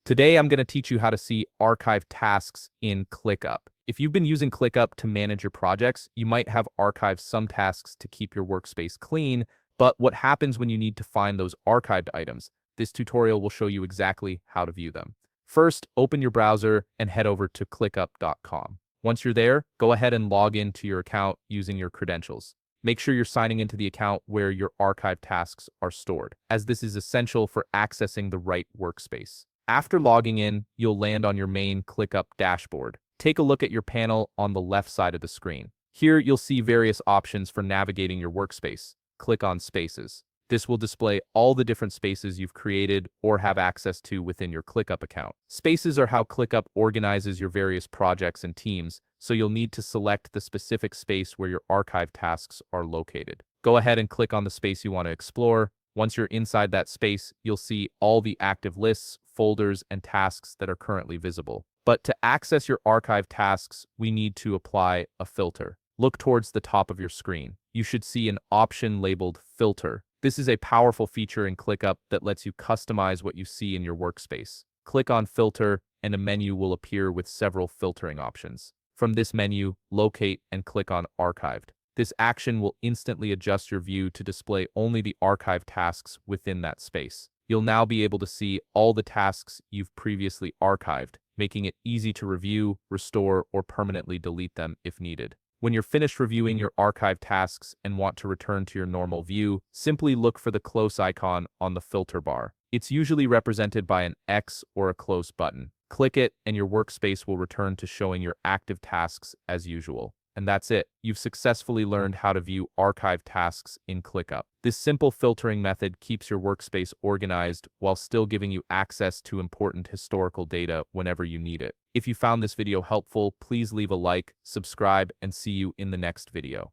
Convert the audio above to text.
Today, I'm going to teach you how to see archive tasks in ClickUp. If you've been using ClickUp to manage your projects, you might have archived some tasks to keep your workspace clean, but what happens when you need to find those archived items? This tutorial will show you exactly how to view them. First, open your browser and head over to clickup.com. Once you're there, go ahead and log into your account using your credentials. Make sure you're signing into the account where your archived tasks are stored, as this is essential for accessing the right workspace. After logging in, you'll land on your main ClickUp dashboard. Take a look at your panel on the left side of the screen. Here, you'll see various options for navigating your workspace. Click on Spaces. This will display all the different spaces you've created or have access to within your ClickUp account. Spaces are how ClickUp organizes your various projects and teams, so you'll need to select the specific space where your archive tasks are located. Go ahead and click on the space you want to explore. Once you're inside that space, you'll see all the active lists, folders, and tasks that are currently visible. But to access your archive tasks, we need to apply a filter. Look towards the top of your screen. You should see an option labeled Filter. This is a powerful feature in ClickUp that lets you customize what you see in your workspace. Click on Filter, and a menu will appear with several filtering options. From this menu, locate and click on Archived. This action will instantly adjust your view to display only the archived tasks within that space. You'll now be able to see all the tasks you've previously archived, making it easy to review, restore, or permanently delete them if needed. When you're finished reviewing your archived tasks and want to return to your normal view, simply look for the close icon on the filter bar. It's usually represented by an X or a close button. Click it, and your workspace will return to showing your active tasks as usual. And that's it. You've successfully learned how to view archived tasks in ClickUp. This simple filtering method keeps your workspace organized while still giving you access to important historical data whenever you need it. If you found this video helpful, please leave a like, subscribe, and see you in the next video.